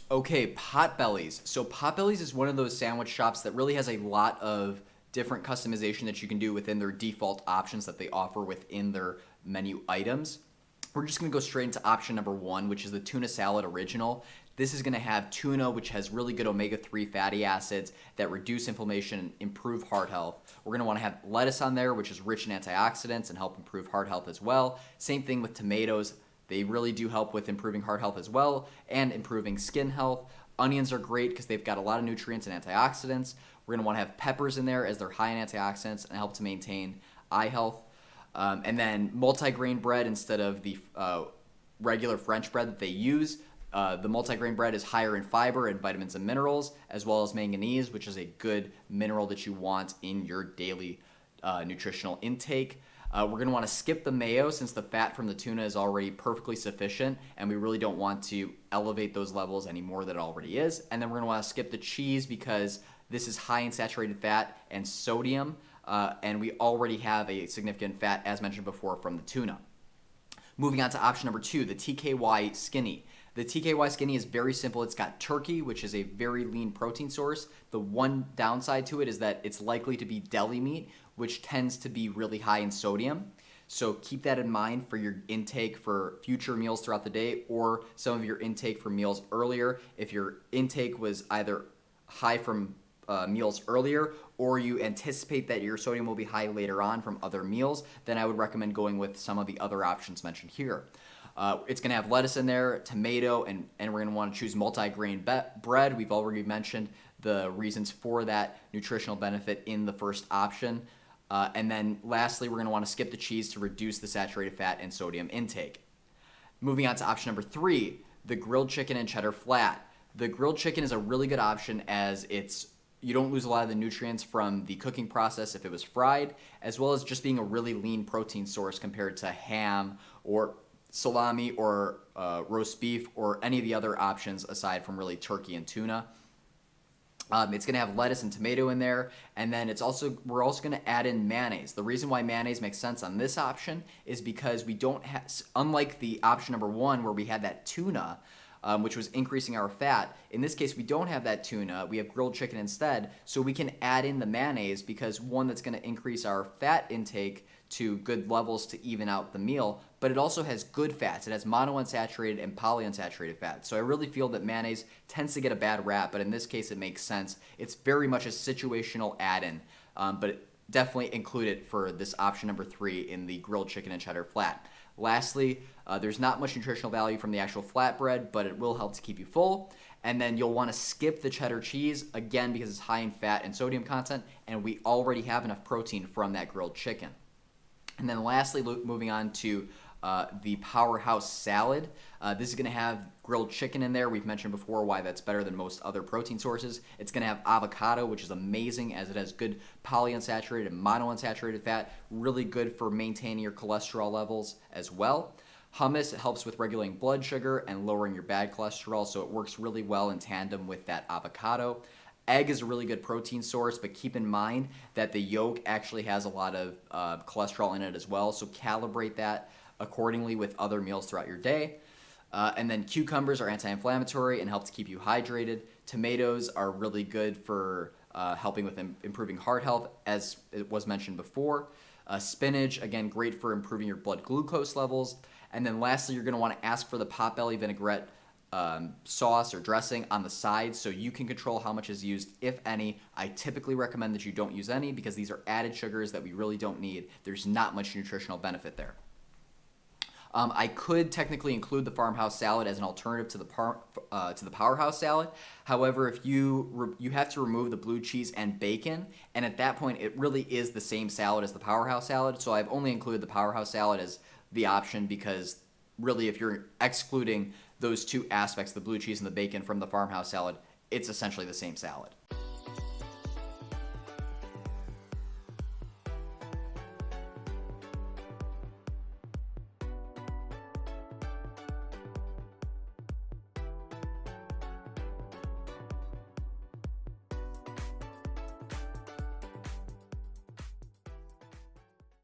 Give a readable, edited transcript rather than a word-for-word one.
Okay, Potbellies. So Potbellies is one of those sandwich shops that really has a lot of different customization that you can do within their default options that they offer within their menu items. We're just going to go straight into option number one, which is the tuna salad original. This is going to have tuna, which has really good omega-3 fatty acids that reduce inflammation and improve heart health. We're going to want to have lettuce on there, which is rich in antioxidants and help improve heart health as well. Same thing with tomatoes. They really do help with improving heart health as well and improving skin health. Onions are great because they've got a lot of nutrients and antioxidants. We're going to want to have peppers in there as they're high in antioxidants and help to maintain eye health. And then multigrain bread instead of the regular French bread that they use. The multigrain bread is higher in fiber and vitamins and minerals, as well as manganese, which is a good mineral that you want in your daily nutritional intake. We're going to want to skip the mayo since the fat from the tuna is already perfectly sufficient, and we really don't want to elevate those levels any more than it already is. And then we're going to want to skip the cheese because this is high in saturated fat and sodium, and we already have a significant fat, as mentioned before, from the tuna. Moving on to option number two, the TKY Skinny. The TKY Skinny is very simple. It's got turkey, which is a very lean protein source. The one downside to it is that it's likely to be deli meat, which tends to be really high in sodium. So keep that in mind for your intake for future meals throughout the day or some of your intake for meals earlier. If your intake was either high from meals earlier or you anticipate that your sodium will be high later on from other meals, then I would recommend going with some of the other options mentioned here. It's going to have lettuce in there, tomato, and we're going to want to choose multi-grain bread. We've already mentioned the reasons for that nutritional benefit in the first option. And then lastly, we're going to want to skip the cheese to reduce the saturated fat and sodium intake. Moving on to option number three, the grilled chicken and cheddar flat. The grilled chicken is a really good option as you don't lose a lot of the nutrients from the cooking process if it was fried, as well as just being a really lean protein source compared to ham or salami or roast beef or any of the other options aside from really turkey and tuna. It's going to have lettuce and tomato in there, and then we're also going to add in mayonnaise. The reason why mayonnaise makes sense on this option is because we don't have, unlike the option number one where we had that tuna, which was increasing our fat. In this case, we don't have that tuna. We have grilled chicken instead, so we can add in the mayonnaise because one, that's going to increase our fat intake to good levels to even out the meal, but it also has good fats. It has monounsaturated and polyunsaturated fats. So I really feel that mayonnaise tends to get a bad rap, but in this case it makes sense. It's very much a situational add-in, but definitely include it for this option number three in the grilled chicken and cheddar flat. Lastly, there's not much nutritional value from the actual flatbread, but it will help to keep you full. And then you'll want to skip the cheddar cheese, again, because it's high in fat and sodium content, and we already have enough protein from that grilled chicken. And then lastly, moving on to the Powerhouse Salad. This is going to have grilled chicken in there. We've mentioned before why that's better than most other protein sources. It's going to have avocado, which is amazing as it has good polyunsaturated and monounsaturated fat, really good for maintaining your cholesterol levels as well. Hummus helps with regulating blood sugar and lowering your bad cholesterol, so it works really well in tandem with that avocado. Egg is a really good protein source, but keep in mind that the yolk actually has a lot of cholesterol in it as well, so calibrate that accordingly with other meals throughout your day. And then cucumbers are anti-inflammatory and help to keep you hydrated. Tomatoes are really good for helping with improving heart health, as it was mentioned before. Spinach, again, great for improving your blood glucose levels. And then lastly, you're going to want to ask for the Potbelly vinaigrette sauce or dressing on the side so you can control how much is used, if any. I typically recommend that you don't use any because these are added sugars that we really don't need. There's not much nutritional benefit there. I could technically include the Farmhouse Salad as an alternative to the Powerhouse Salad. However, if you have to remove the blue cheese and bacon, and at that point it really is the same salad as the Powerhouse Salad. So I've only included the Powerhouse Salad as the option because really if you're excluding those two aspects, the blue cheese and the bacon from the Farmhouse Salad, it's essentially the same salad.